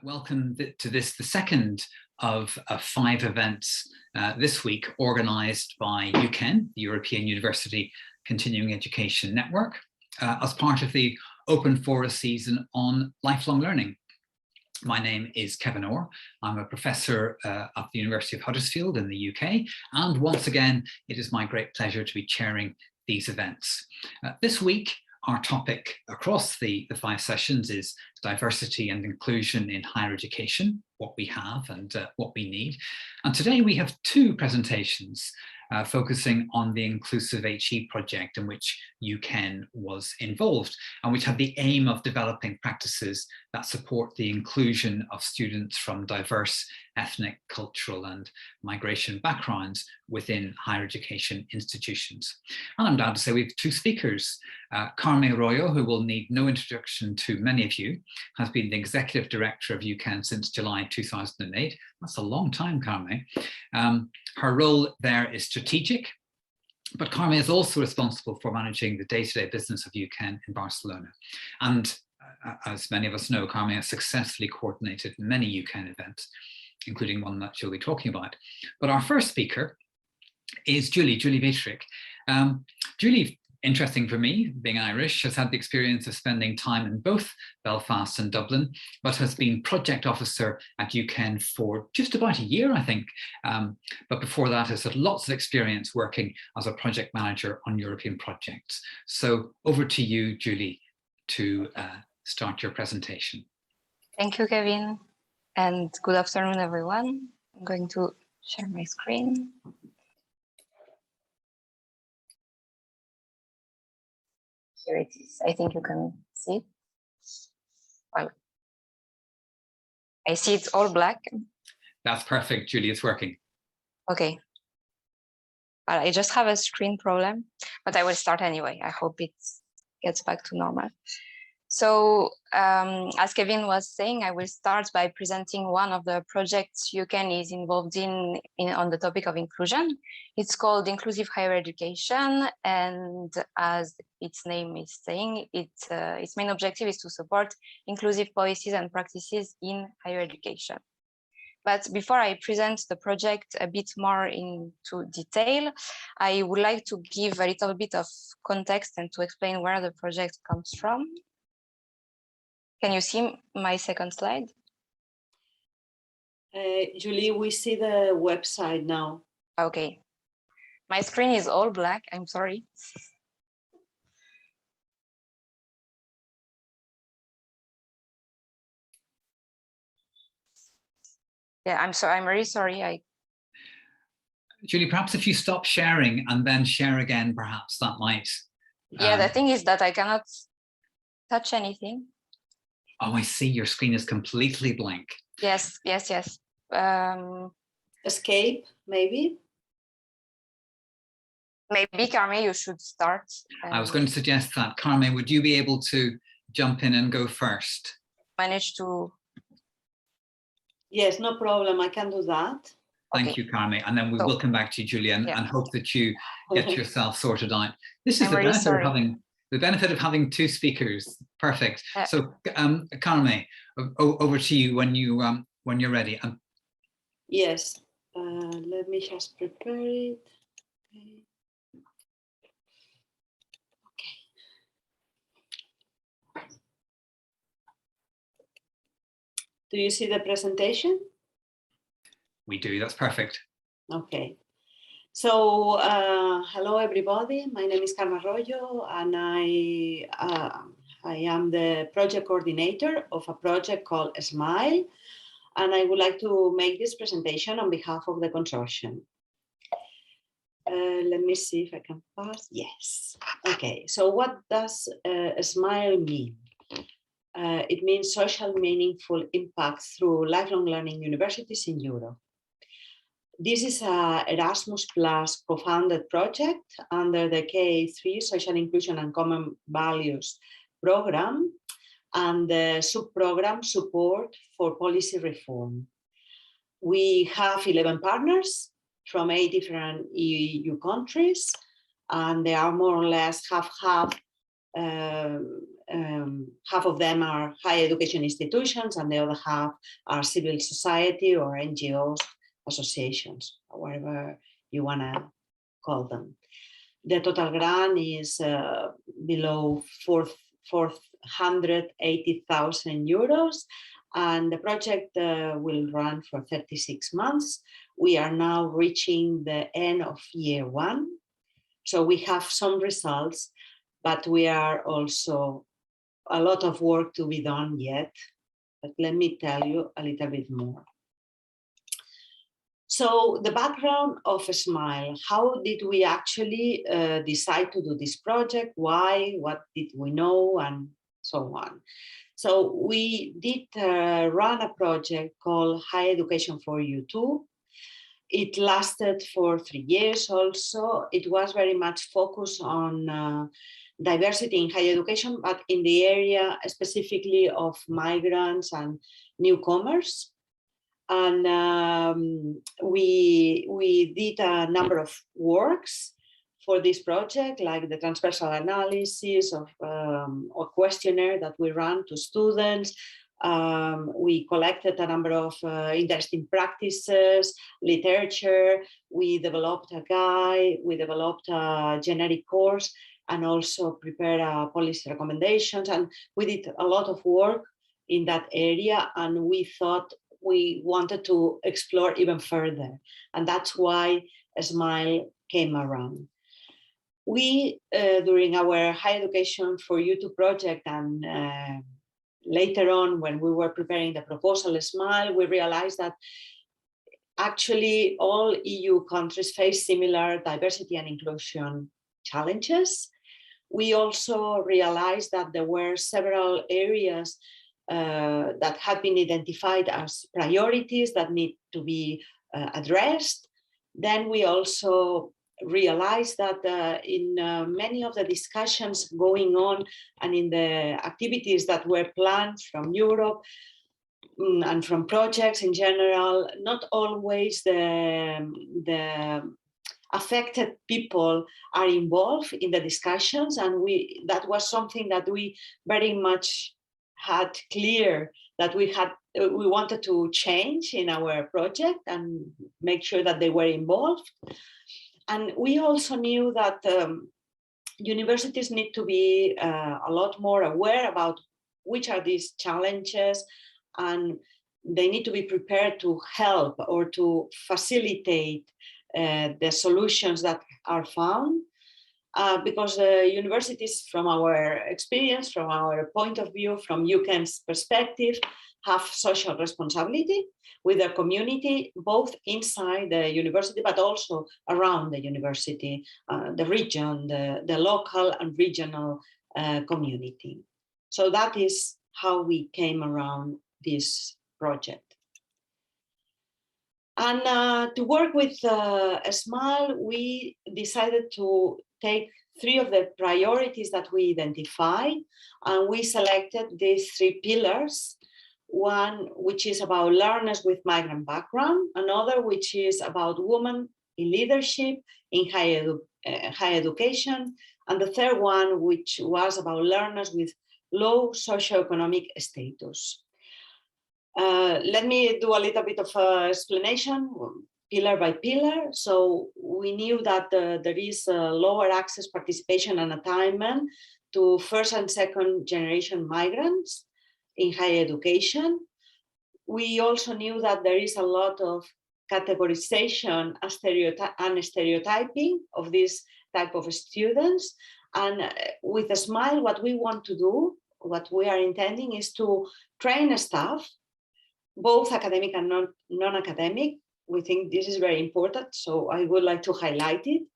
Welcome to this, the second of 5 events this week organised by UCEN, the European University Continuing Education Network, as part of the Open Fora season on lifelong learning. My name is Kevin Orr. I'm a professor at the University of Huddersfield in the UK, and once again, it is my great pleasure to be chairing these events. This week, our topic across the 5 sessions is diversity and inclusion in higher education, what we have and what we need. And today we have 2 presentations focusing on the Inclusive HE project in which UCEN was involved, and which had the aim of developing practices that support the inclusion of students from diverse ethnic, cultural and migration backgrounds within higher education institutions. And I'm glad to say we have 2 speakers. Carme Arroyo, who will need no introduction to many of you, has been the Executive Director of UCEN since July 2008. That's a long time, Carme. Her role there is strategic, but Carme is also responsible for managing the day-to-day business of UCEN in Barcelona. And as many of us know, Carme has successfully coordinated many UCEN events, including one that she'll be talking about. But our first speaker is J.WIETRICH. Julie, interesting for me, being Irish, has had the experience of spending time in both Belfast and Dublin, but has been project officer at UCEN for just about a year, I think. But before that has had lots of experience working as a project manager on European projects. So over to you, Julie, to start your presentation. Thank you, Kevin, and good afternoon, everyone. I'm going to share my screen. Here it is. I think you can see it. Well, I see it's all black. That's perfect, Julie, it's working. Okay. Well, I just have a screen problem, but I will start anyway. I hope it gets back to normal. So as Kevin was saying, I will start by presenting one of the projects UCEN is involved in on the topic of inclusion. It's called Inclusive Higher Education, and as its name is saying, its main objective is to support inclusive policies and practices in higher education. But before I present the project a bit more into detail, I would like to give a little bit of context and to explain where the project comes from. Can you see my second slide? Julie, we see the website now. Okay. My screen is all black, I'm sorry. Yeah, I'm really sorry. Julie, perhaps if you stop sharing and then share again, perhaps that might. Yeah, the thing is that I cannot touch anything. Oh, I see. Your screen is completely blank. Yes. Escape, maybe? Maybe, Carme, you should start. I was going to suggest that. Carme, would you be able to jump in and go first? Manage to... Yes, no problem. I can do that. Thank you, Carme. And then we will come back to you, Julia, and hope that you get yourself sorted out. This is the benefit of having 2 speakers. Perfect. So, Carme, over to you when you're ready. Yes. Let me just prepare it. Okay. Do you see the presentation? We do. That's perfect. Okay. So, hello everybody. My name is Carme Arroyo, and I am the project coordinator of a project called SMILE, and I would like to make this presentation on behalf of the consortium. Let me see if I can pass. Yes. Okay. So, what does SMILE mean? It means social meaningful impact through lifelong learning universities in Europe. This is an Erasmus Plus co-funded project under the K3 Social Inclusion and Common Values program and the sub-program Support for Policy Reform. We have 11 partners from 8 different EU countries, and they are more or less half-half half of them are higher education institutions and the other half are civil society or NGOs, associations, whatever you want to call them. The total grant is below 480,000 euros, and the project will run for 36 months. We are now reaching the end of year 1. So we have some results, but we are also a lot of work to be done yet. But let me tell you a little bit more. So the background of SMILE, how did we actually decide to do this project? Why? What did we know? And so on. So we did run a project called Higher Education for You Too. It lasted for 3 years also. It was very much focused on diversity in higher education, but in the area specifically of migrants and newcomers. And we did a number of works for this project, like the transversal analysis of a questionnaire that we ran to students. We collected a number of interesting practices, literature. We developed a guide, we developed a generic course, and also prepared policy recommendations. And we did a lot of work in that area, and we thought we wanted to explore even further. And that's why SMILE came around. We, during our Higher Education for You Too project, and later on when we were preparing the proposal SMILE, we realized that actually all EU countries face similar diversity and inclusion challenges. We also realized that there were several areas that had been identified as priorities that need to be addressed. Then we also realized that in many of the discussions going on and in the activities that were planned from Europe and from projects in general, not always the affected people are involved in the discussions, and that was something that we very much had clear that we wanted to change in our project and make sure that they were involved. And we also knew that universities need to be a lot more aware about which are these challenges, and they need to be prepared to help or to facilitate the solutions that are found. Because the universities, from our experience, from our point of view, from UCAN's perspective, have social responsibility with their community, both inside the university, but also around the university, the region, the local and regional community. So that is how we came around this project. And to work with SMILE, we decided to take 3 of the priorities that we identified, and we selected these 3 pillars. One which is about learners with migrant background, another which is about women in leadership in higher education, and the third one which was about learners with low socioeconomic status. Let me do a little bit of explanation, pillar by pillar. So we knew that there is lower access, participation and attainment to first and second generation migrants in higher education. We also knew that there is a lot of categorization and stereotyping of this type of students. And with SMILE, what we want to do, what we are intending, is to train staff, both academic and non-academic. We think this is very important, so I would like to highlight it,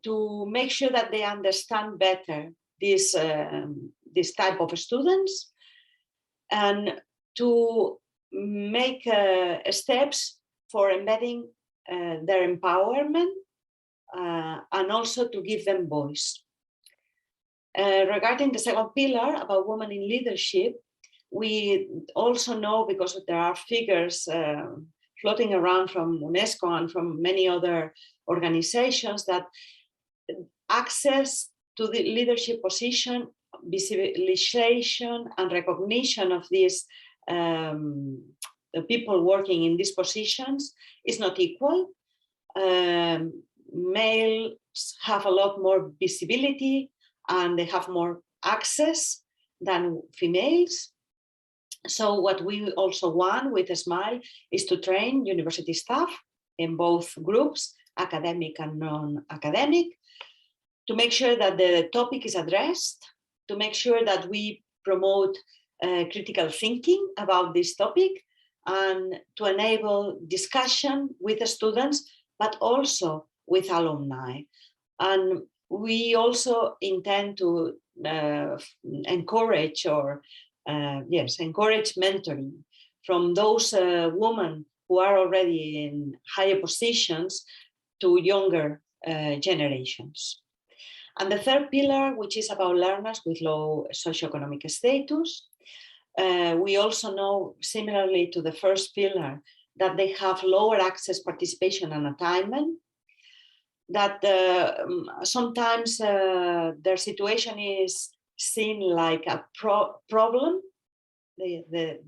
to make sure that they understand better this type of students, and to make steps for embedding their empowerment, and also to give them voice. Regarding the second pillar about women in leadership, we also know, because there are figures floating around from UNESCO and from many other organizations, that access to the leadership position visibilization and recognition of these the people working in these positions is not equal. Males have a lot more visibility and they have more access than females. So what we also want with SMILE is to train university staff in both groups, academic and non-academic, to make sure that the topic is addressed, to make sure that we promote critical thinking about this topic, and to enable discussion with the students, but also with alumni. And we also intend to encourage mentoring from those women who are already in higher positions to younger generations. And the third pillar, which is about learners with low socioeconomic status, we also know, similarly to the first pillar, that they have lower access, participation, and attainment, that sometimes their situation is seen like a problem. The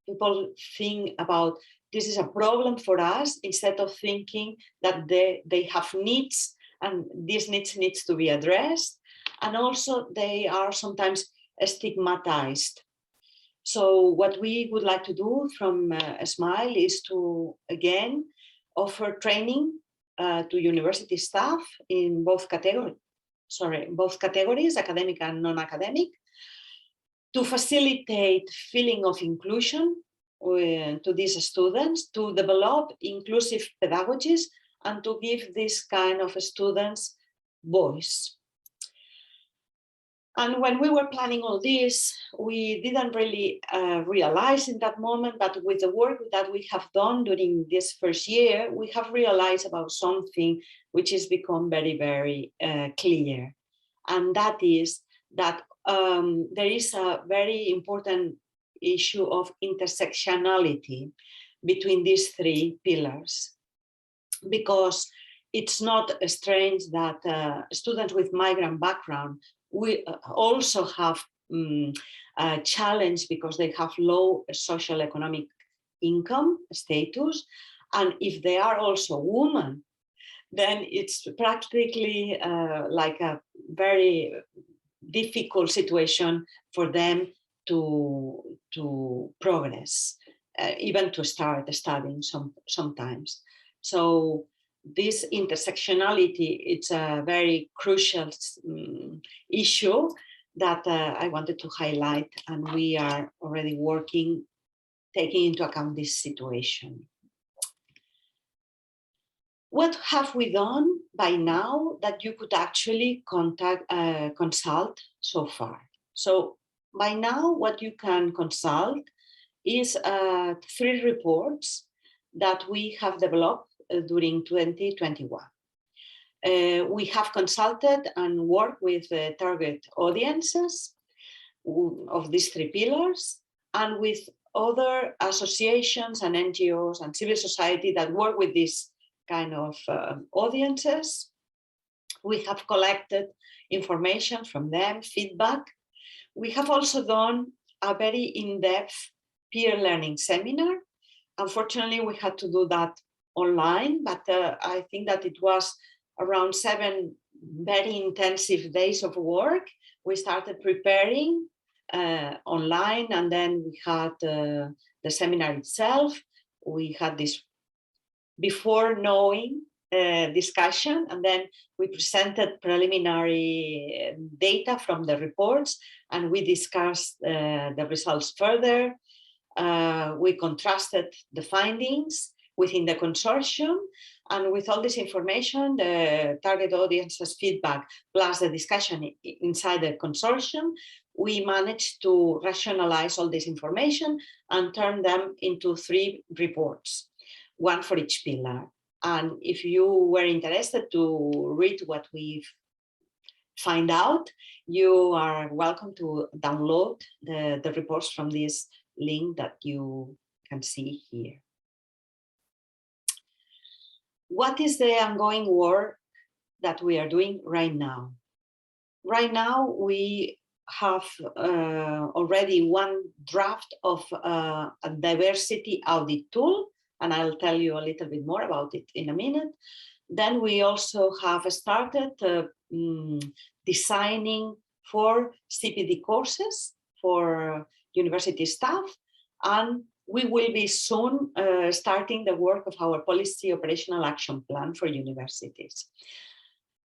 people think about this is a problem for us, instead of thinking that they have needs and these needs to be addressed. And also they are sometimes stigmatized. So what we would like to do from SMILE is to, again, offer training to university staff in both categories, academic and non-academic, to facilitate feeling of inclusion to these students, to develop inclusive pedagogies, and to give this kind of students voice. And when we were planning all this, we didn't really realize in that moment, but with the work that we have done during this first year, we have realized about something which has become very, very clear. And that is that there is a very important issue of intersectionality between these three pillars, because it's not strange that students with migrant background we also have a challenge because they have low social economic income status, and if they are also women, then it's practically like a very difficult situation for them to progress, even to start studying sometimes. So this intersectionality, it's a very crucial issue that I wanted to highlight, and we are already working, taking into account this situation. What have we done by now that you could actually consult so far? So by now, what you can consult is 3 reports that we have developed during 2021. We have consulted and worked with target audiences of these 3 pillars, and with other associations and NGOs and civil society that work with this kind of audiences. We have collected information from them, feedback. We have also done a very in-depth peer learning seminar. Unfortunately, we had to do that online, but I think that it was around 7 very intensive days of work. We started preparing online, and then we had the seminar itself. We had this before knowing discussion, and then we presented preliminary data from the reports, and we discussed the results further. We contrasted the findings within the consortium, and with all this information, the target audience's feedback plus the discussion inside the consortium, we managed to rationalize all this information and turn them into 3 reports, 1 for each pillar. And if you were interested to read what we've find out, you are welcome to download the reports from this link that you can see here. What is the ongoing work that we are doing right now? Right now, we have already one draft of a diversity audit tool, and I'll tell you a little bit more about it in a minute. Then we also have started designing 4 CPD courses for university staff, and we will be soon starting the work of our policy operational action plan for universities.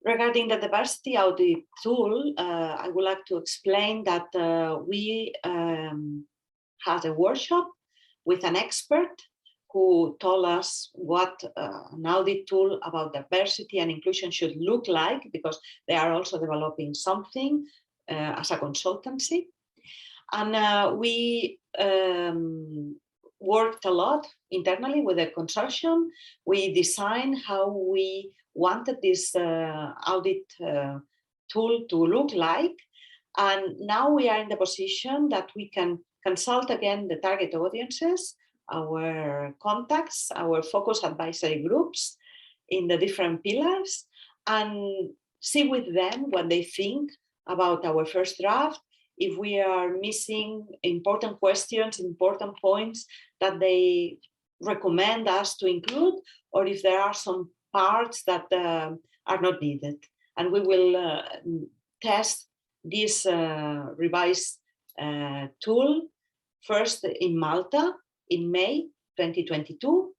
Regarding the diversity audit tool, I would like to explain that we had a workshop with an expert who told us what an audit tool about diversity and inclusion should look like, because they are also developing something as a consultancy. And we worked a lot internally with the consortium. We designed how we wanted this audit tool to look like. And now we are in the position that we can consult again the target audiences, our contacts, our focus advisory groups in the different pillars, and see with them what they think about our first draft, if we are missing important questions, important points that they recommend us to include, or if there are some parts that are not needed. And we will test this revised tool first in Malta in May 2022.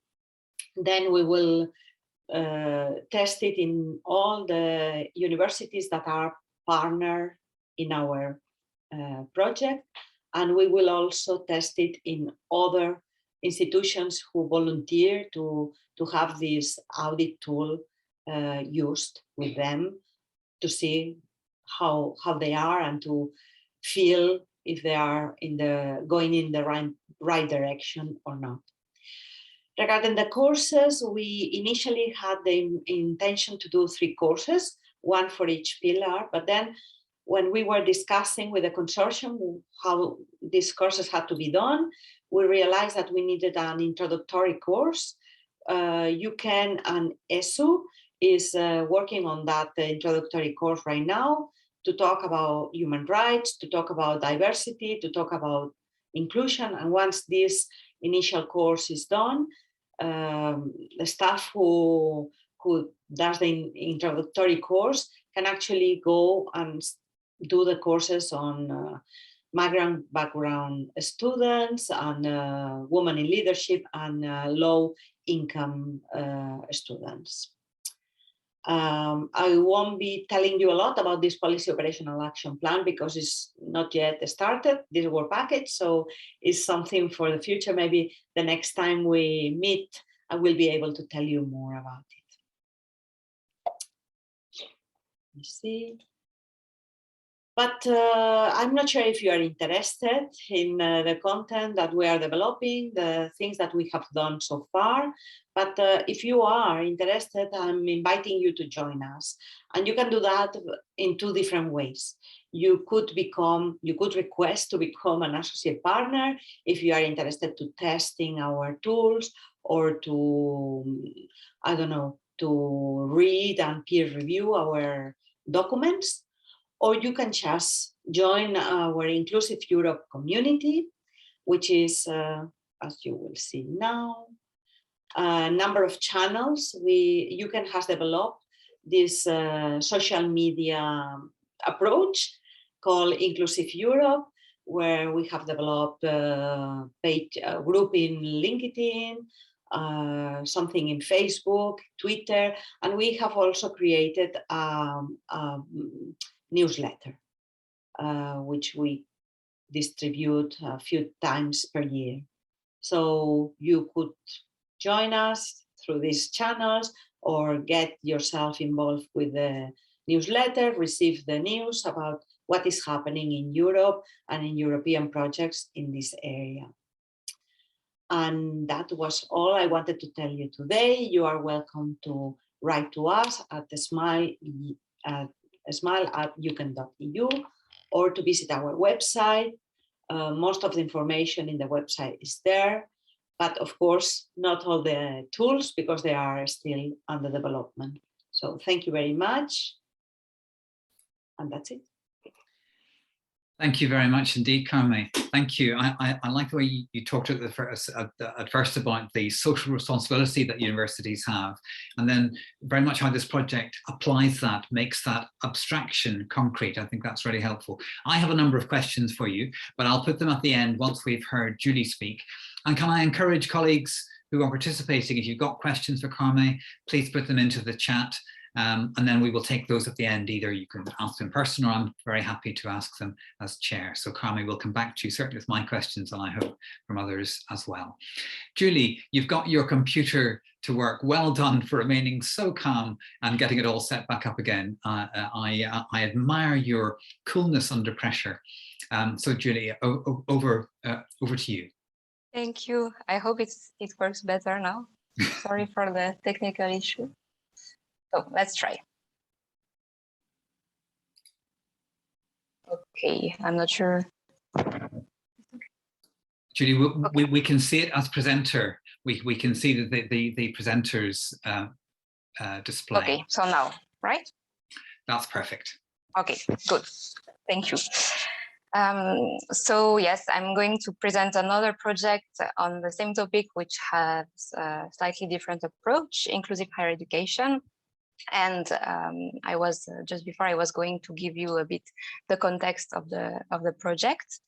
Then we will test it in all the universities that are partner in our project, and we will also test it in other institutions who volunteer to have this audit tool used with them, to see how they are and to feel if they are going in the right direction or not. Regarding the courses, we initially had the intention to do 3 courses, 1 for each pillar, but then when we were discussing with the consortium how these courses had to be done, we realized that we needed an introductory course. UCAN and ESU is working on that introductory course right now to talk about human rights, to talk about diversity, to talk about inclusion. And once this initial course is done, the staff who does the introductory course can actually go and do the courses on migrant background students and women in leadership and low income students. I won't be telling you a lot about this policy operational action plan because it's not yet started, this work package, so it's something for the future. Maybe the next time we meet, I will be able to tell you more about it. Let me see. But I'm not sure if you are interested in the content that we are developing, the things that we have done so far. But if you are interested, I'm inviting you to join us. And you can do that in 2 different ways. You could request to become an associate partner if you are interested to testing our tools or to, I don't know, to read and peer review our documents. Or you can just join our Inclusive Europe community, which is, as you will see now, a number of channels. UCAN has developed this social media approach called Inclusive Europe, where we have developed a group in LinkedIn, something in Facebook, Twitter, and we have also created a newsletter, which we distribute a few times per year. So you could join us through these channels or get yourself involved with the newsletter, receive the news about what is happening in Europe and in European projects in this area. And that was all I wanted to tell you today. You are welcome to write to us at smile@ucan.eu or to visit our website. Most of the information in the website is there, but of course, not all the tools because they are still under development. So thank you very much. And that's it. Thank you very much indeed, Carme. Thank you. I like the way you talked at first about the social responsibility that universities have, and then very much how this project applies that, makes that abstraction concrete. I think that's really helpful. I have a number of questions for you, but I'll put them at the end once we've heard Julie speak. And can I encourage colleagues who are participating, if you've got questions for Carme, please put them into the chat. And then we will take those at the end. Either you can ask them in person, or I'm very happy to ask them as chair. So Carme will come back to you, certainly with my questions, and I hope from others as well. Julie, you've got your computer to work. Well done for remaining so calm and getting it all set back up again. I admire your coolness under pressure. So Julie, over to you. Thank you. I hope it works better now. Sorry for the technical issue. So let's try. Okay, I'm not sure. Julie, we can see it as presenter. We can see the presenter's display. Okay, so now, right? That's perfect. Okay, good. Thank you. So yes, I'm going to present another project on the same topic, which has a slightly different approach, inclusive higher education. And I was just before I was going to give you a bit the context of the project.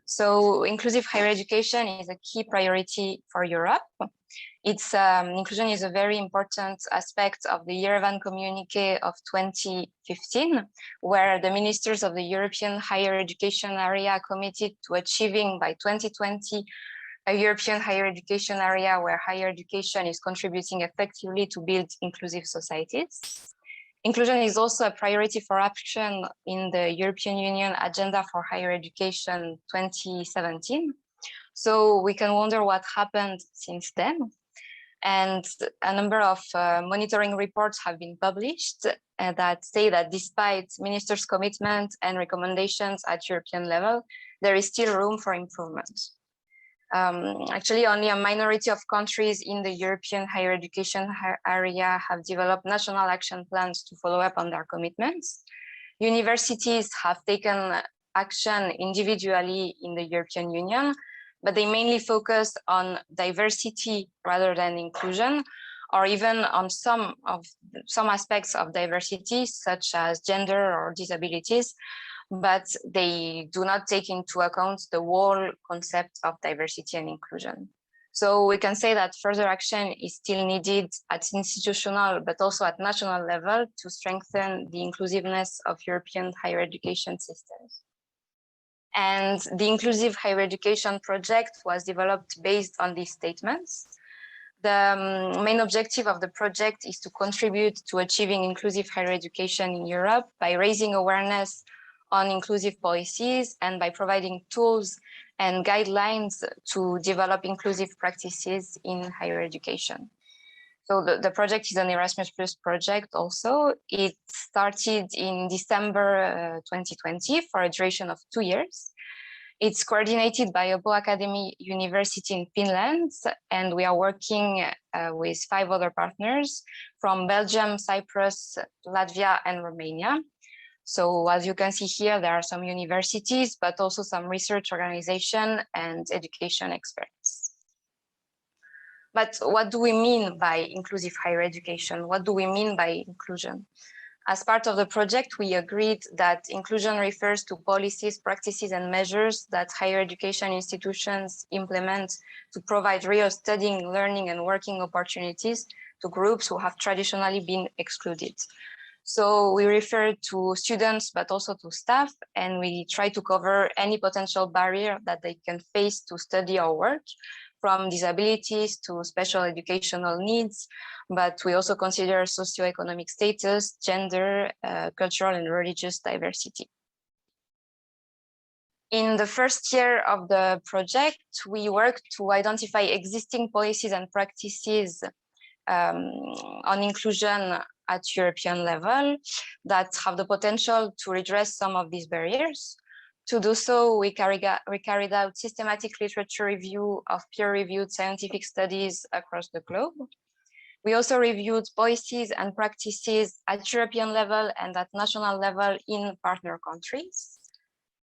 So inclusive higher education is a key priority for Europe. It's inclusion is a very important aspect of the Yerevan Communique of 2015, where the ministers of the European higher education area committed to achieving by 2020 a European higher education area where higher education is contributing effectively to build inclusive societies. Inclusion is also a priority for action in the European Union Agenda for Higher Education 2017. So we can wonder what happened since then. And a number of monitoring reports have been published that say that despite ministers' commitment and recommendations at European level, there is still room for improvement. Actually, only a minority of countries in the European higher education area have developed national action plans to follow up on their commitments. Universities have taken action individually in the European Union, but they mainly focus on diversity rather than inclusion, or even on some aspects of diversity, such as gender or disabilities, but they do not take into account the whole concept of diversity and inclusion. So we can say that further action is still needed at institutional, but also at national level to strengthen the inclusiveness of European higher education systems. And the Inclusive Higher Education project was developed based on these statements. The main objective of the project is to contribute to achieving inclusive higher education in Europe by raising awareness on inclusive policies and by providing tools and guidelines to develop inclusive practices in higher education. So the project is an Erasmus Plus project also. It started in December 2020 for a duration of 2 years. It's coordinated by Abo Academy University in Finland, and we are working with 5 other partners from Belgium, Cyprus, Latvia, and Romania. So as you can see here, there are some universities, but also some research organization and education experts. But what do we mean by inclusive higher education? What do we mean by inclusion? As part of the project, we agreed that inclusion refers to policies, practices, and measures that higher education institutions implement to provide real studying, learning, and working opportunities to groups who have traditionally been excluded. So we refer to students, but also to staff, and we try to cover any potential barrier that they can face to study or work, from disabilities to special educational needs, but we also consider socioeconomic status, gender, cultural and religious diversity. In the first year of the project, we worked to identify existing policies and practices on inclusion at European level that have the potential to redress some of these barriers. To do so, we carried out systematic literature review of peer-reviewed scientific studies across the globe. We also reviewed policies and practices at European level and at national level in partner countries.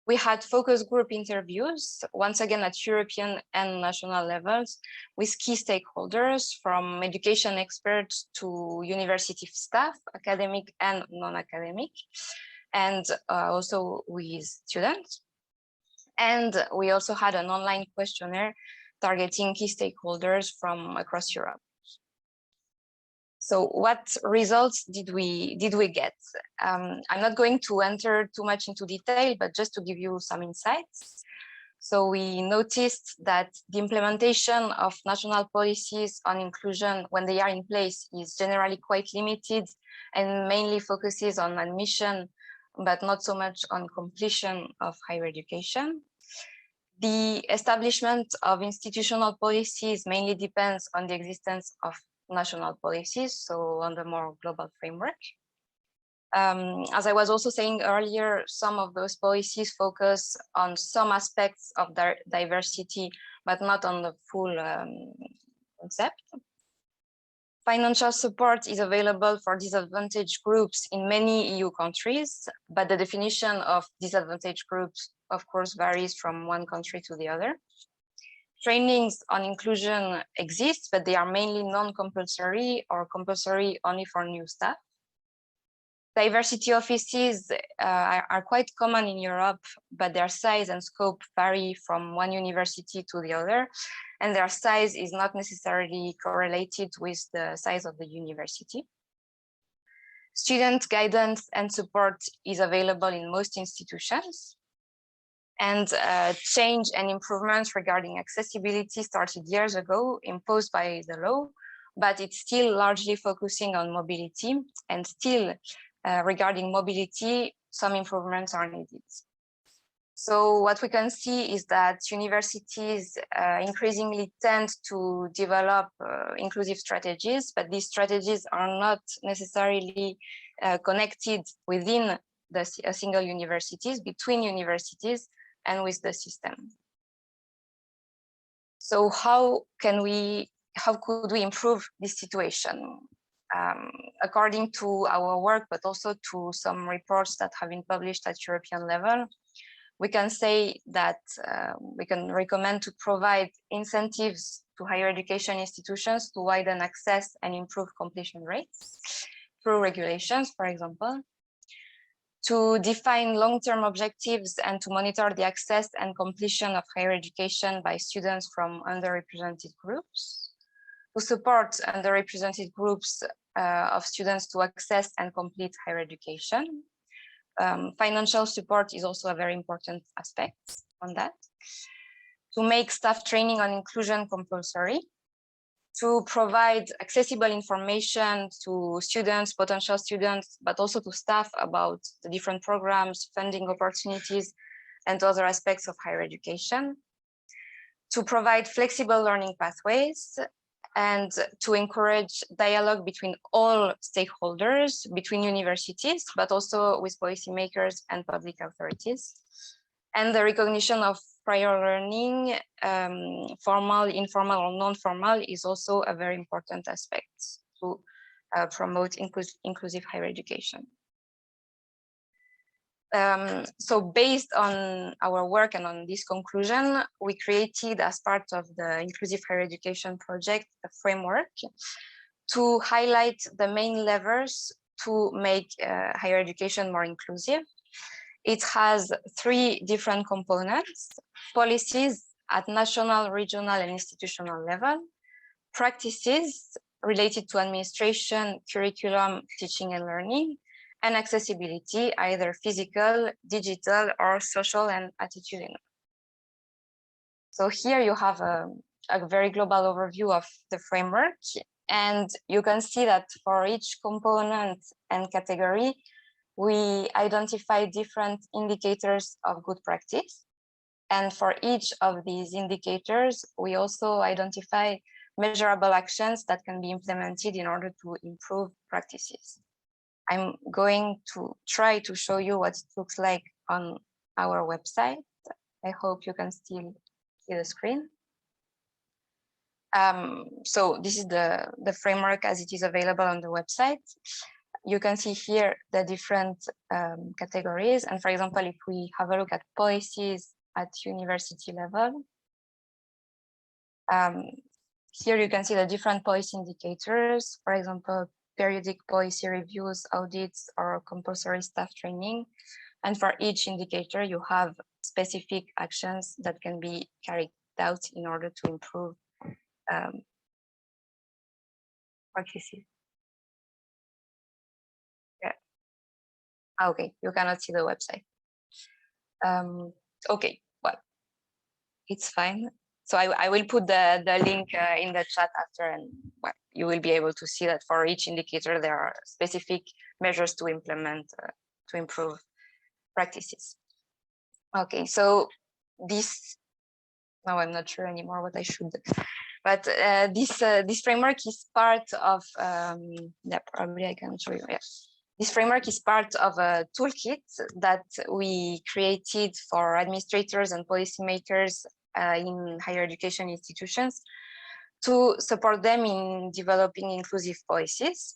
We had focus group interviews, once again at European and national levels, with key stakeholders from education experts to university staff, academic and non-academic, and also with students. And we also had an online questionnaire targeting key stakeholders from across Europe. So what results did we get? I'm not going to enter too much into detail, but just to give you some insights. So we noticed that the implementation of national policies on inclusion when they are in place is generally quite limited and mainly focuses on admission, but not so much on completion of higher education. The establishment of institutional policies mainly depends on the existence of national policies, so on the more global framework. As I was also saying earlier, some of those policies focus on some aspects of diversity, but not on the full concept. Financial support is available for disadvantaged groups in many EU countries, but the definition of disadvantaged groups, of course, varies from one country to the other. Trainings on inclusion exist, but they are mainly non-compulsory or compulsory only for new staff. Diversity offices are quite common in Europe, but their size and scope vary from one university to the other, and their size is not necessarily correlated with the size of the university. Student guidance and support is available in most institutions. And change and improvements regarding accessibility started years ago, imposed by the law, but it's still largely focusing on mobility, and still regarding mobility, some improvements are needed. So what we can see is that universities increasingly tend to develop inclusive strategies, but these strategies are not necessarily connected within a single universities, between universities, and with the system. So how could we improve this situation? According to our work, but also to some reports that have been published at European level, we can say that we can recommend to provide incentives to higher education institutions to widen access and improve completion rates through regulations, for example, to define long-term objectives and to monitor the access and completion of higher education by students from underrepresented groups, to support underrepresented groups of students to access and complete higher education. Financial support is also a very important aspect on that. To make staff training on inclusion compulsory, to provide accessible information to students, potential students, but also to staff about the different programs, funding opportunities, and other aspects of higher education, to provide flexible learning pathways, and to encourage dialogue between all stakeholders, between universities, but also with policymakers and public authorities. And the recognition of prior learning, formal, informal, or non-formal, is also a very important aspect to promote inclusive higher education. So based on our work and on this conclusion, we created, as part of the Inclusive Higher Education project, a framework to highlight the main levers to make higher education more inclusive. It has 3 different components: policies at national, regional, and institutional level, practices related to administration, curriculum, teaching and learning, and accessibility, either physical, digital, or social and attitudinal. So here you have a very global overview of the framework, and you can see that for each component and category, we identify different indicators of good practice. And for each of these indicators, we also identify measurable actions that can be implemented in order to improve practices. I'm going to try to show you what it looks like on our website. I hope you can still see the screen. So this is the framework as it is available on the website. you can see here the different categories. And for example, if we have a look at policies at university level, here you can see the different policy indicators, for example, periodic policy reviews, audits, or compulsory staff training. And for each indicator, you have specific actions that can be carried out in order to improve practices. Yeah. Okay, you cannot see the website. Okay, well, it's fine. So I will put the link in the chat after, and well, you will be able to see that for each indicator, there are specific measures to implement to improve practices. Okay, so this, now I'm not sure anymore what I should, but this framework is part of, yeah, probably I can show you, yeah. This framework is part of a toolkit that we created for administrators and policymakers in higher education institutions to support them in developing inclusive policies.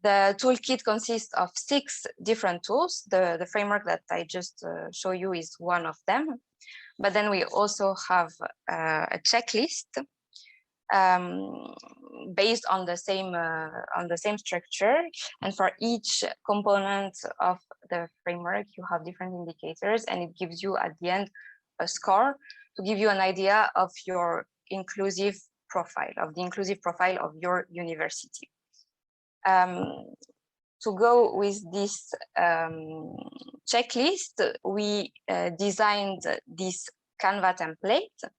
The toolkit consists of 6 different tools. The framework that I just show you is one of them. But then we also have a checklist based on the same structure, and for each component of the framework you have different indicators, and it gives you at the end a score to give you an idea of your inclusive profile, of the inclusive profile of your university. To go with this checklist, we designed this Canva template,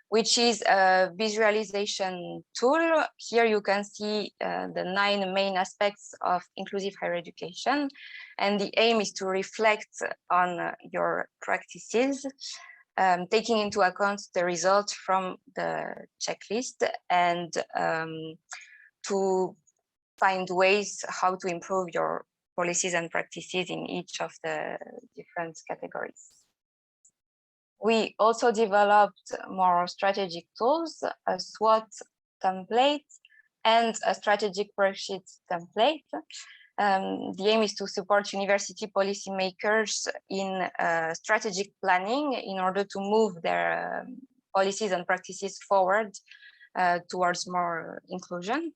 which is a visualization tool. Here you can see the 9 main aspects of inclusive higher education. And the aim is to reflect on your practices, taking into account the results from the checklist, and to find ways how to improve your policies and practices in each of the different categories. We also developed more strategic tools, a SWOT template and a strategic worksheet template. The aim is to support university policymakers in strategic planning in order to move their policies and practices forward towards more inclusion.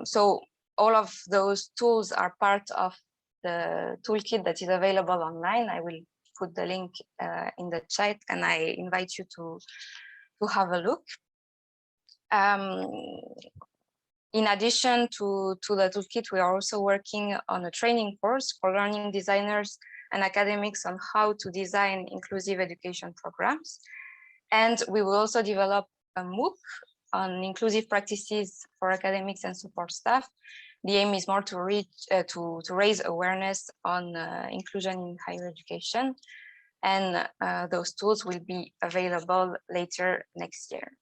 So all of those tools are part of the toolkit that is available online. I will put the link in the chat, and I invite you to have a look. In addition to the toolkit, we are also working on a training course for learning designers and academics on how to design inclusive education programs. And we will also develop a MOOC on inclusive practices for academics and support staff. The aim is more to reach to raise awareness on inclusion in higher education, and those tools will be available later next year.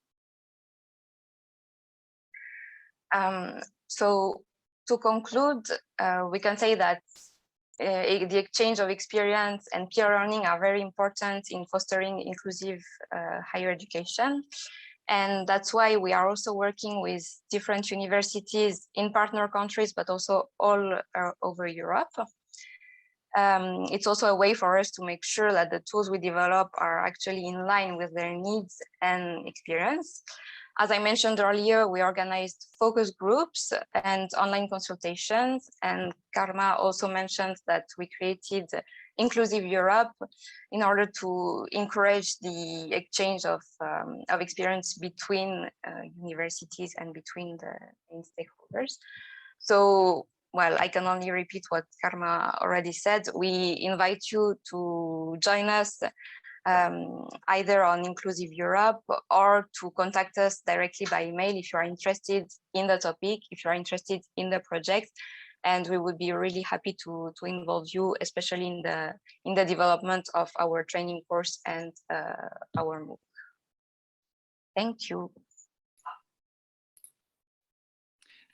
So to conclude, we can say that the exchange of experience and peer learning are very important in fostering inclusive higher education. And that's why we are also working with different universities in partner countries, but also all over Europe. It's also a way for us to make sure that the tools we develop are actually in line with their needs and experience. As I mentioned earlier, we organized focus groups and online consultations, and Carme also mentioned that we created Inclusive Europe in order to encourage the exchange of experience between universities and between the main stakeholders. So, well, I can only repeat what Carme already said. We invite you to join us either on Inclusive Europe, or to contact us directly by email if you are interested in the topic, if you are interested in the project. And we would be really happy to involve you, especially in the development of our training course and our MOOC. Thank you.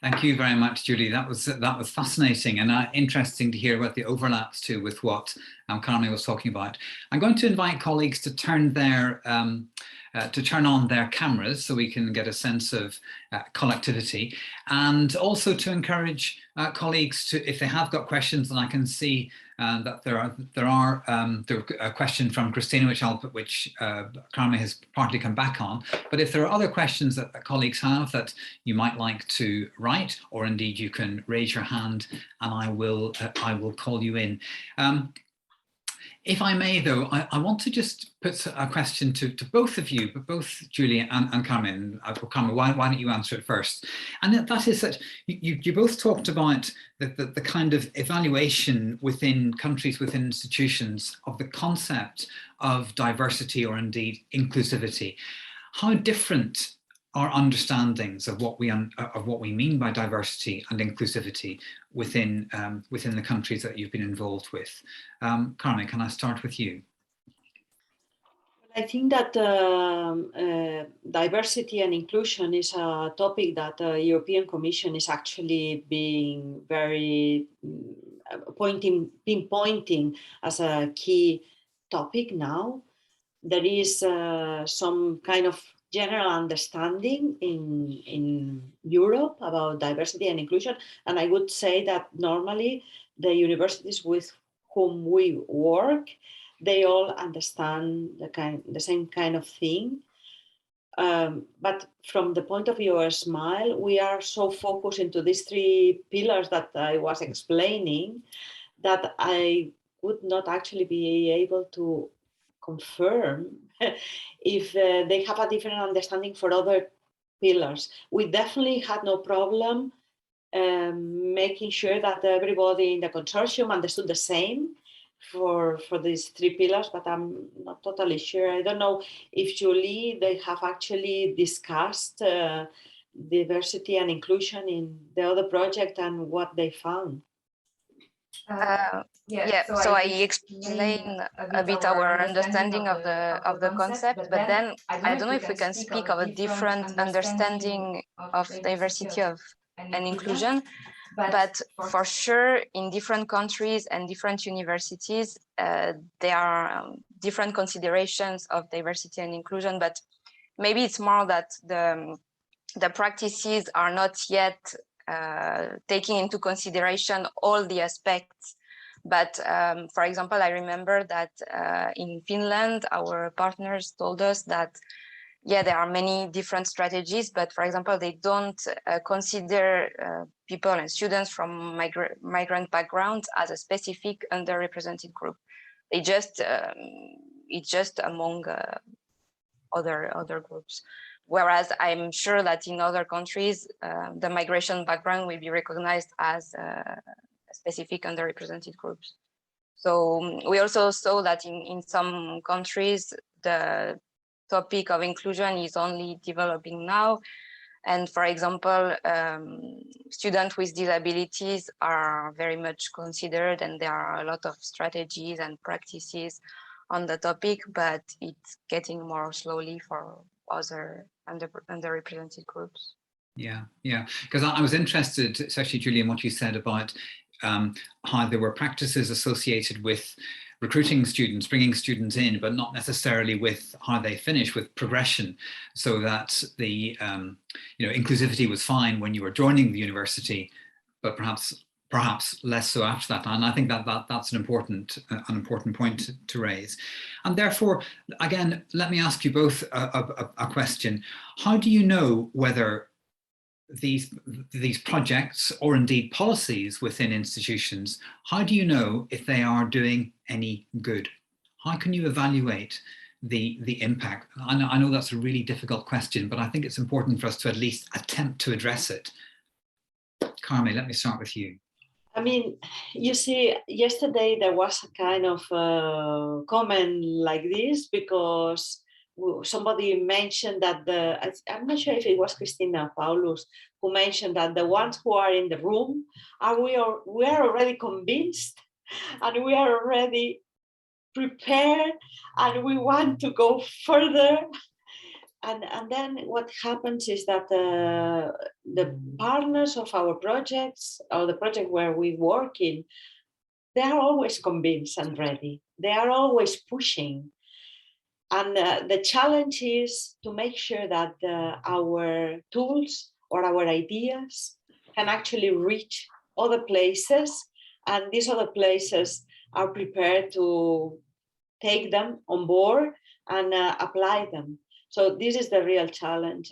Thank you very much, Julie. That was fascinating and interesting to hear about the overlaps too with what Carme was talking about. I'm going to invite colleagues to turn their to turn on their cameras so we can get a sense of collectivity, and also to encourage colleagues to, if they have got questions, and I can see that there are a question from Christina, which Carme has partly come back on. But if there are other questions that colleagues have that you might like to write, or indeed you can raise your hand, and I will call you in. If I may, though, I want to just put a question to both of you, but both Julie and Carmen. Carmen, why don't you answer it first? And that is that you both talked about the kind of evaluation within countries, within institutions, of the concept of diversity or indeed inclusivity. How different our understandings of what we mean by diversity and inclusivity within the countries that you've been involved with. Carme, can I start with you? I think that diversity and inclusion is a topic that the European Commission is actually being very pinpointing as a key topic now. There is some kind of general understanding in Europe about diversity and inclusion. And I would say that normally the universities with whom we work, they all understand the same kind of thing. But from the point of view of SMILE, we are so focused into these three pillars that I was explaining that I would not actually be able to confirm if they have a different understanding for other pillars. We definitely had no problem making sure that everybody in the consortium understood the same for these three pillars, but I'm not totally sure. I don't know if Julie, they have actually discussed diversity and inclusion in the other project and what they found. So I explain a bit our understanding of the concept, but then I don't know if we can speak of a different understanding of diversity and inclusion. But for sure, in different countries and different universities, there are different considerations of diversity and inclusion. But maybe it's more that the practices are not yet taking into consideration all the aspects. But for example, I remember that in Finland, our partners told us that, yeah, there are many different strategies, but for example, they don't consider people and students from migrant backgrounds as a specific underrepresented group. They just, it's just among other groups. Whereas I'm sure that in other countries, the migration background will be recognized as specific underrepresented groups. So we also saw that in some countries, the topic of inclusion is only developing now. And for example, students with disabilities are very much considered, and there are a lot of strategies and practices on the topic, but it's getting more slowly for other underrepresented groups. Yeah, because I was interested, especially Julie, in what you said about how there were practices associated with recruiting students, bringing students in, but not necessarily with how they finish, with progression, so that the inclusivity was fine when you were joining the university, but perhaps less so after that. And I think that's an important point to raise. And therefore, again, let me ask you both a question. How do you know whether these projects, or indeed policies within institutions, how do you know if they are doing any good? How can you evaluate the impact? I know that's a really difficult question, but I think it's important for us to at least attempt to address it. Carme, let me start with you. I mean, you see, yesterday there was a kind of comment like this, because somebody mentioned that I'm not sure if it was Christina Paulus who mentioned that the ones who are in the room we are already convinced, and we are already prepared, and we want to go further. And then what happens is that the partners of our projects, or the project where we work in, they are always convinced and ready. They are always pushing. And the challenge is to make sure that our tools or our ideas can actually reach other places, and these other places are prepared to take them on board and apply them. So this is the real challenge.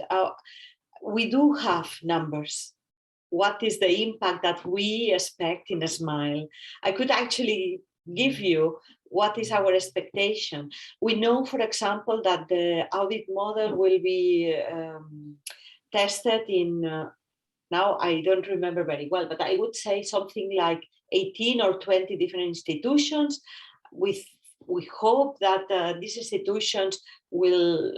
We do have numbers. What is the impact that we expect in a SMILE? I could actually give you what is our expectation. We know, for example, that the audit model will be tested in, now I don't remember very well, but I would say something like 18 or 20 different institutions. We hope that these institutions will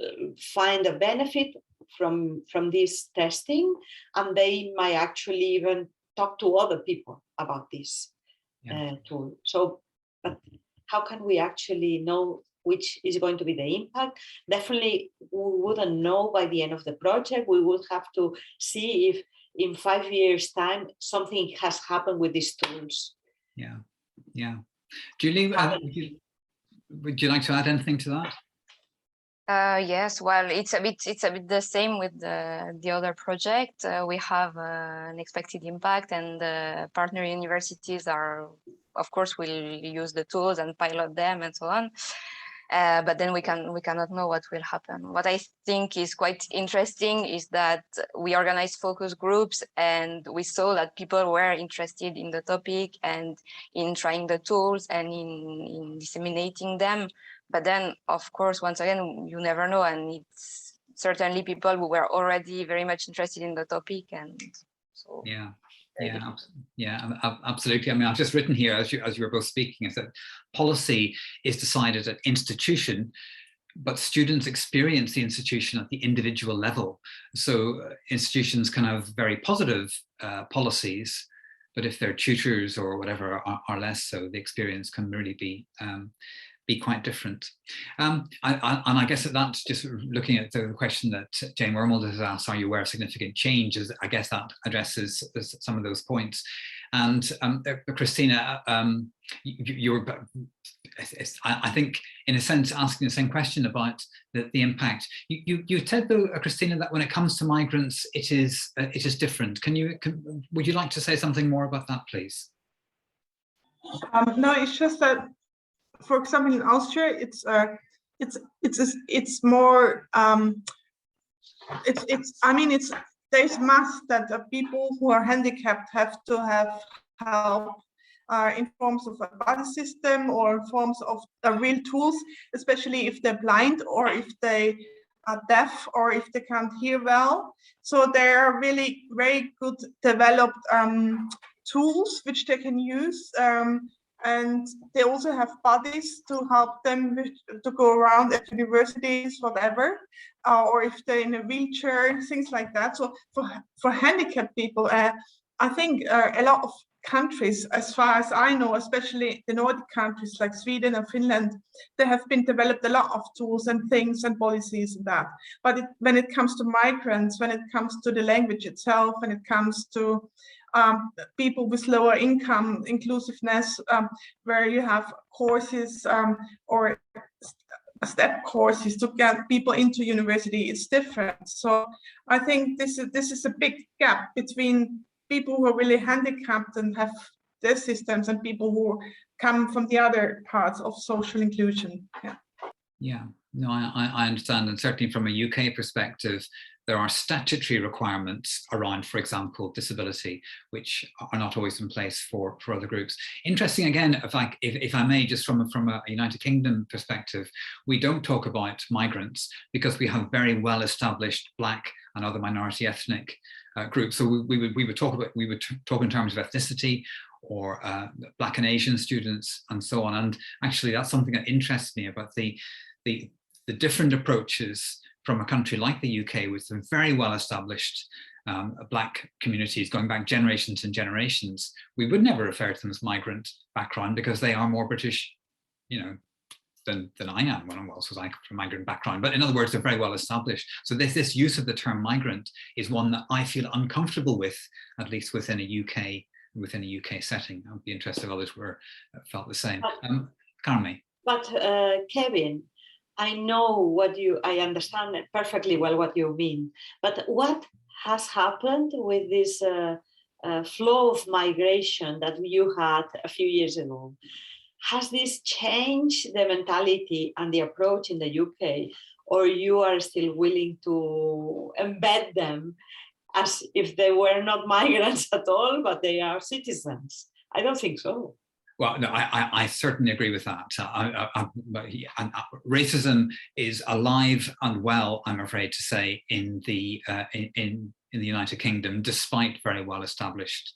find a benefit from this testing, and they might actually even talk to other people about this tool. So, but how can we actually know which is going to be the impact? Definitely, we wouldn't know by the end of the project. We would have to see if in 5 years' time something has happened with these tools. Yeah, yeah. Julie, would you like to add anything to that? Yes, well, it's a bit the same with the other project. We have an expected impact, and the partner universities are, of course, will use the tools and pilot them and so on. But then we cannot know what will happen. What I think is quite interesting is that we organized focus groups, and we saw that people were interested in the topic and in trying the tools and in disseminating them. But then, of course, once again, you never know, and it's certainly people who were already very much interested in the topic, and so. Yeah. Yeah, absolutely. I mean, I've just written here, as you were both speaking, is that policy is decided at institution, but students experience the institution at the individual level. So institutions can have very positive policies, but if their tutors or whatever are less so, the experience can really be quite different. And I guess that just looking at the question that Jane Wormald has asked, are you aware of significant changes? I guess that addresses some of those points. And Christina, you're, I think, in a sense, asking the same question about the impact. You said, though, Christina, that when it comes to migrants, it is different. Would you like to say something more about that, please? No, it's just that, for example, in Austria, it's more there's must that people who are handicapped have to have help in forms of a body system or in forms of real tools, especially if they're blind or if they are deaf or if they can't hear well. So there are really very good developed tools which they can use. And they also have buddies to help them to go around at universities, whatever, or if they're in a wheelchair, things like that. So for handicapped people, I think a lot of countries, as far as I know, especially the Nordic countries like Sweden and Finland, they have been developed a lot of tools and things and policies and that. But when it comes to migrants, when it comes to the language itself, when it comes to people with lower income, inclusiveness, where you have courses or step courses to get people into university, it's different. So I think this is a big gap between people who are really handicapped and have their systems and people who come from the other parts of social inclusion. Yeah, no, I understand. And certainly from a UK perspective, there are statutory requirements around, for example, disability, which are not always in place for other groups. Interesting, again, if I may, just from a United Kingdom perspective, we don't talk about migrants because we have very well-established Black and other minority ethnic groups. So we would talk in terms of ethnicity or Black and Asian students and so on. And actually, that's something that interests me about the different approaches from a country like the UK with some very well-established Black communities going back generations and generations. We would never refer to them as migrant background because they are more British, than I am when I was from migrant background. But in other words, they're very well established. So this use of the term migrant is one that I feel uncomfortable with, at least within a UK setting. I would be interested if others felt the same. Carme. But Kevin, I know what I understand perfectly well what you mean, but what has happened with this flow of migration that you had a few years ago? Has this changed the mentality and the approach in the UK, or you are still willing to embed them as if they were not migrants at all, but they are citizens? I don't think so. Well, no, I certainly agree with that. Racism is alive and well, I'm afraid to say, in the United Kingdom, despite very well established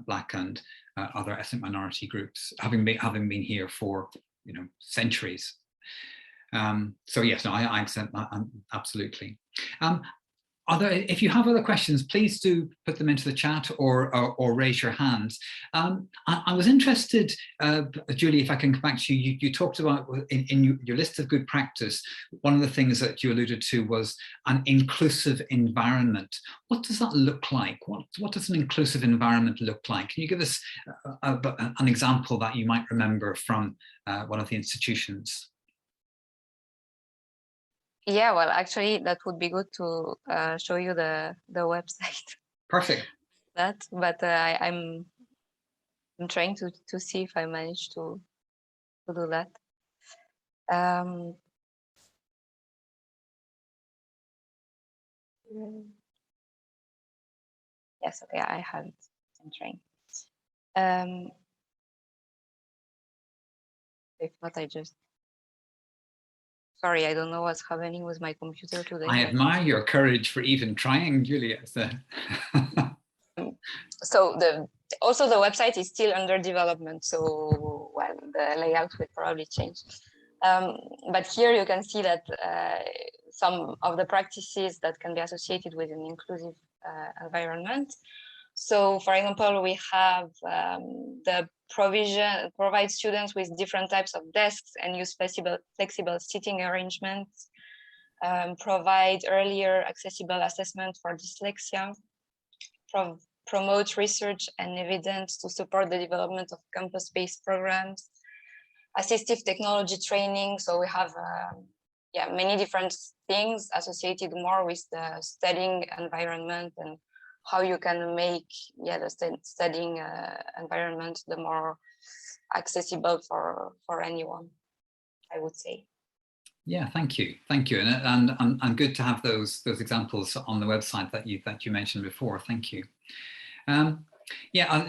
Black and other ethnic minority groups having been here for centuries. So yes, no, I accept that absolutely. If you have other questions, please do put them into the chat or raise your hands. I was interested, Julie, if I can come back to you, you talked about in your list of good practice, one of the things that you alluded to was an inclusive environment. What does that look like? What does an inclusive environment look like? Can you give us an example that you might remember from one of the institutions? Yeah, well, actually, that would be good to show you the website. Perfect. But I'm trying to see if I manage to do that. Yes, okay, I have it. I'm trying. If not, I just. Sorry, I don't know what's happening with my computer today. I admire your courage for even trying, Julia. So also the website is still under development, so well, the layout will probably change. But here you can see that some of the practices that can be associated with an inclusive environment. So, for example, we have the provide students with different types of desks and use flexible seating arrangements, provide earlier accessible assessment for dyslexia, promote research and evidence to support the development of campus-based programs, assistive technology training. So we have many different things associated more with the studying environment and how you can make the studying environment the more accessible for anyone, I would say. Yeah, thank you, and good to have those examples on the website that you mentioned before. Thank you.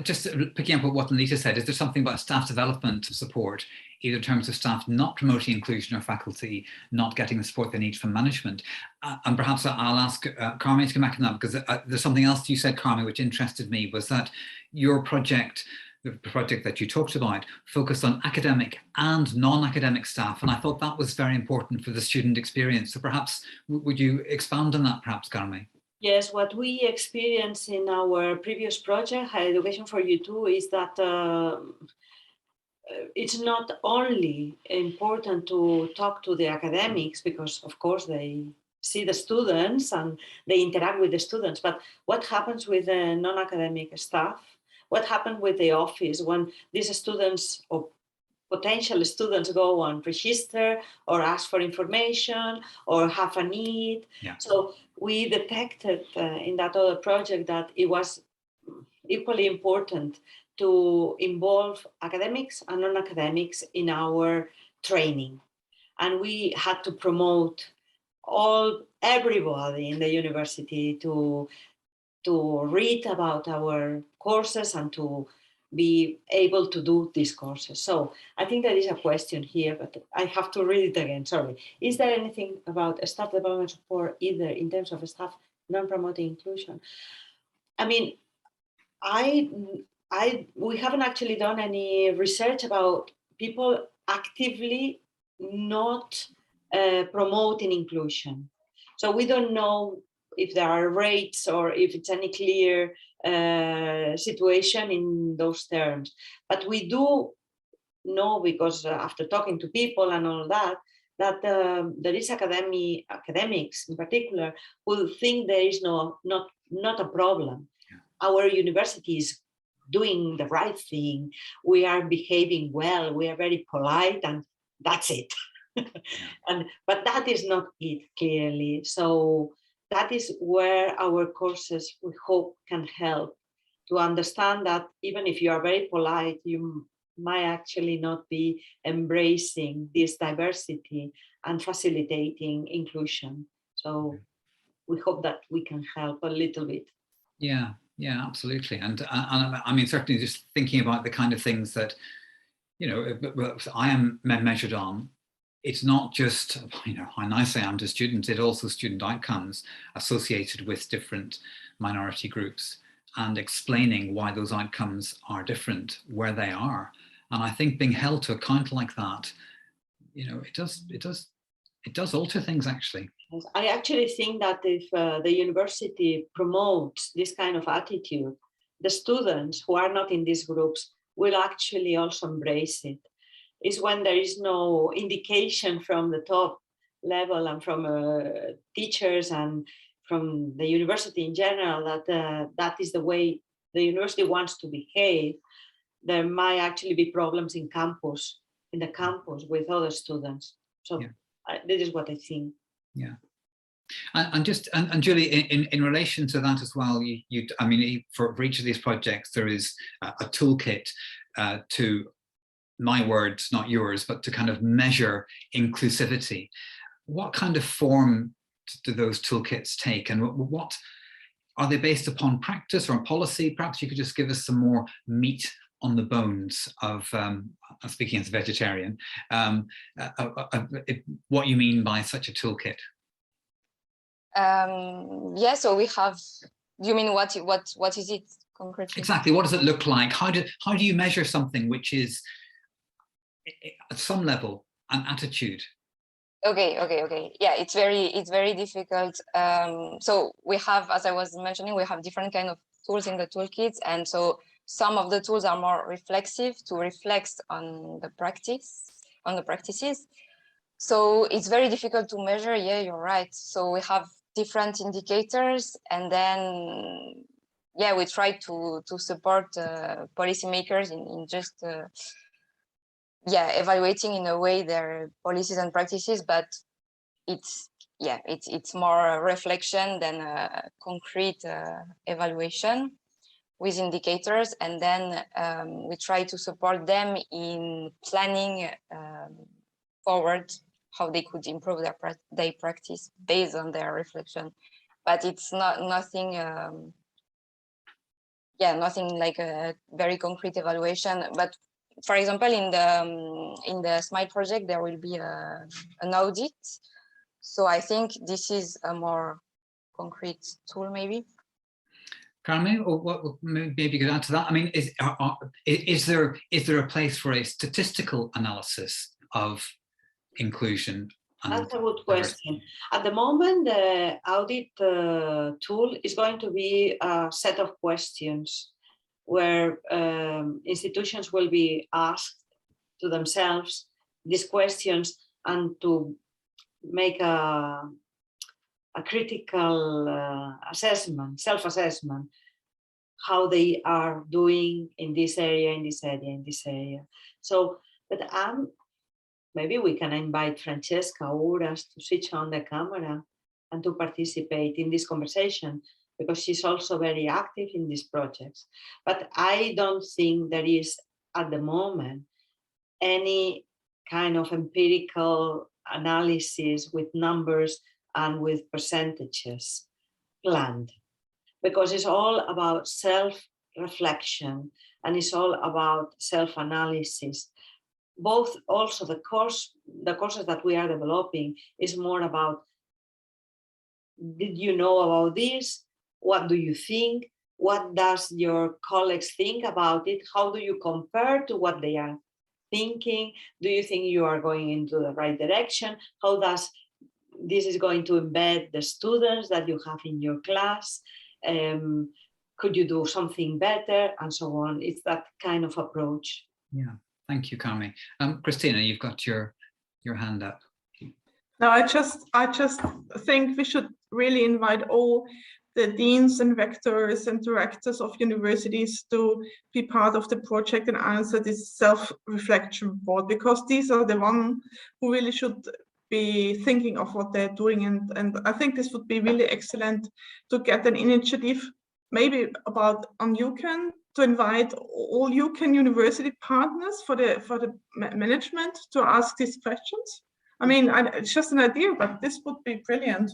Just picking up on what Anita said, is there something about staff development support, either in terms of staff not promoting inclusion or faculty not getting the support they need from management? And perhaps I'll ask Carme to come back on that, because there's something else you said, Carme, which interested me, was that your project, the project that you talked about, focused on academic and non-academic staff, and I thought that was very important for the student experience. So perhaps, would you expand on that, perhaps, Carme? Yes, what we experienced in our previous project, Higher Education for You Too, is that it's not only important to talk to the academics, because of course they see the students and they interact with the students, but what happens with the non-academic staff? What happens with the office when these students or potential students go and register or ask for information or have a need? Yeah. So we detected in that other project that it was equally important to involve academics and non-academics in our training. And we had to promote everybody in the university to read about our courses and to be able to do these courses. So I think there is a question here, but I have to read it again, sorry. Is there anything about staff development support, either in terms of staff non-promoting inclusion? I mean, we haven't actually done any research about people actively not promoting inclusion. So we don't know if there are rates or if it's any clear situation in those terms. But we do know, because after talking to people and all that there is academics in particular who think there is not a problem. Yeah. Our university is doing the right thing. We are behaving well. We are very polite, and that's it. But that is not it, clearly. So that is where our courses, we hope, can help to understand that even if you are very polite, you might actually not be embracing this diversity and facilitating inclusion. So we hope that we can help a little bit. Yeah, yeah, absolutely. And I mean, certainly just thinking about the kind of things that, you know, I am measured on, it's not just, you know, how nice I am to students, it's also student outcomes associated with different minority groups and explaining why those outcomes are different, where they are. And I think being held to account like that, you know, it does alter things, actually. I actually think that if the university promotes this kind of attitude, the students who are not in these groups will actually also embrace it. It's when there is no indication from the top level and from teachers and from the university in general that that is the way the university wants to behave, there might actually be problems in the campus with other students. So yeah. This is what I think. Yeah. And Julie, in relation to that as well, I mean, for each of these projects, there is a toolkit to, my words, not yours, but to kind of measure inclusivity. What kind of form do those toolkits take, and what are they based upon? Practice or on policy? Perhaps you could just give us some more meat on the bones of, speaking as a vegetarian, what you mean by such a toolkit. Yeah, so we have, you mean what is it concretely? Exactly, what does it look like? How do you measure something which is at some level an attitude? Okay. Yeah, it's very difficult. So we have, as I was mentioning, we have different kind of tools in the toolkits, and so some of the tools are more reflexive to reflect on the practices. So it's very difficult to measure. Yeah, you're right. So we have different indicators, and then yeah, we try to support policymakers in just evaluating in a way their policies and practices, but it's more a reflection than a concrete evaluation with indicators, and then we try to support them in planning forward how they could improve their practice based on their reflection. But it's nothing like a very concrete evaluation. But for example, in the SMILE project, there will be an audit. So I think this is a more concrete tool, maybe. Carme, or what maybe you could add to that? I mean, is there a place for a statistical analysis of inclusion? That's a good question. At the moment, the audit tool is going to be a set of questions where institutions will be asked to themselves these questions and to make a critical assessment, self-assessment, how they are doing in this area, in this area, in this area. So, but maybe we can invite Francesca or us to switch on the camera and to participate in this conversation, because she's also very active in these projects. But I don't think there is, at the moment, any kind of empirical analysis with numbers and with percentages planned, because it's all about self-reflection and it's all about self-analysis. Both also the courses that we are developing is more about, did you know about this? What do you think? What does your colleagues think about it? How do you compare to what they are thinking? Do you think you are going into the right direction? How does this is going to embed the students that you have in your class? Could you do something better? And so on. It's that kind of approach. Yeah, thank you, Carme. Christina, you've got your hand up. No, I just think we should really invite all the deans and rectors and directors of universities to be part of the project and answer this self-reflection board, because these are the ones who really should be thinking of what they're doing. And I think this would be really excellent to get an initiative, maybe about on UCAN, to invite all UCAN university partners for the management to ask these questions. I mean, it's just an idea, but this would be brilliant.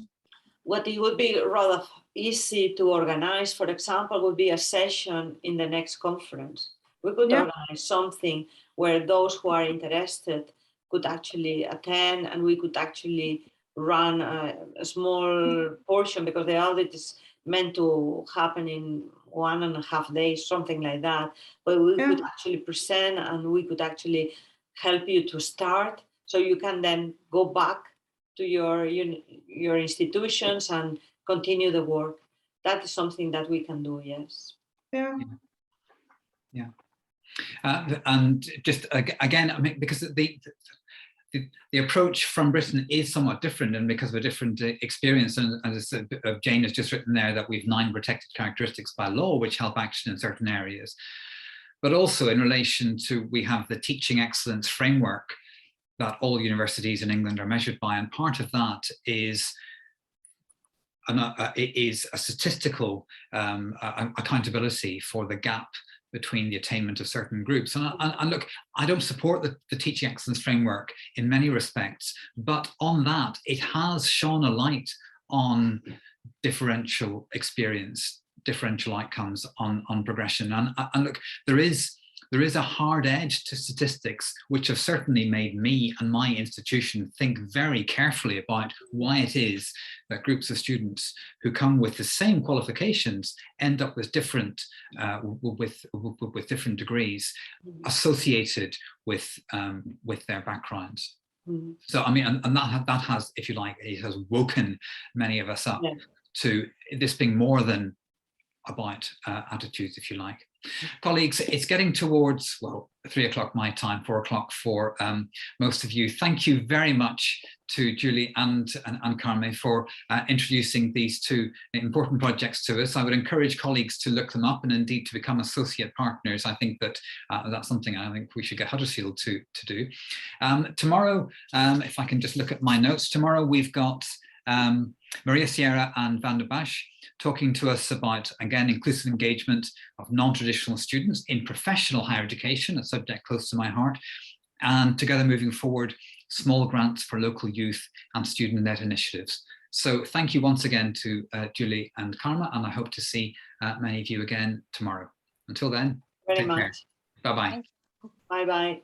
What it would be rather easy to organize, for example, would be a session in the next conference. We could organize something where those who are interested could actually attend, and we could actually run a small portion, because the audit is meant to happen in 1.5 days, something like that. But we could actually present, and we could actually help you to start, so you can then go back to your institutions and continue the work. That is something that we can do, yes. Yeah. And just again, I mean, because the approach from Britain is somewhat different, and because of a different experience, and as Jane has just written there, that we've 9 protected characteristics by law which help action in certain areas, but also in relation to, we have the teaching excellence framework that all universities in England are measured by, and part of that is a statistical accountability for the gap between the attainment of certain groups. And look, I don't support the teaching excellence framework in many respects, but on that, it has shone a light on differential experience, differential outcomes, on progression. And look, there is a hard edge to statistics, which have certainly made me and my institution think very carefully about why it is that groups of students who come with the same qualifications end up with different with different degrees associated with their backgrounds. Mm-hmm. So I mean, and that has, if you like, it has woken many of us up to this being more than about attitudes, if you like. Colleagues, it's getting towards, well, 3 o'clock my time, 4 o'clock for most of you. Thank you very much to Julie and Carme for introducing these 2 important projects to us. I would encourage colleagues to look them up, and indeed to become associate partners. I think that that's something I think we should get Huddersfield to do. Tomorrow, if I can just look at my notes, tomorrow we've got Maria Sierra and Van der Basch talking to us about, again, inclusive engagement of non-traditional students in professional higher education, a subject close to my heart, and together moving forward, small grants for local youth and student-led initiatives. So thank you once again to Julie and Carme, and I hope to see many of you again tomorrow. Until then, very take much. care. Bye-bye. Bye-bye.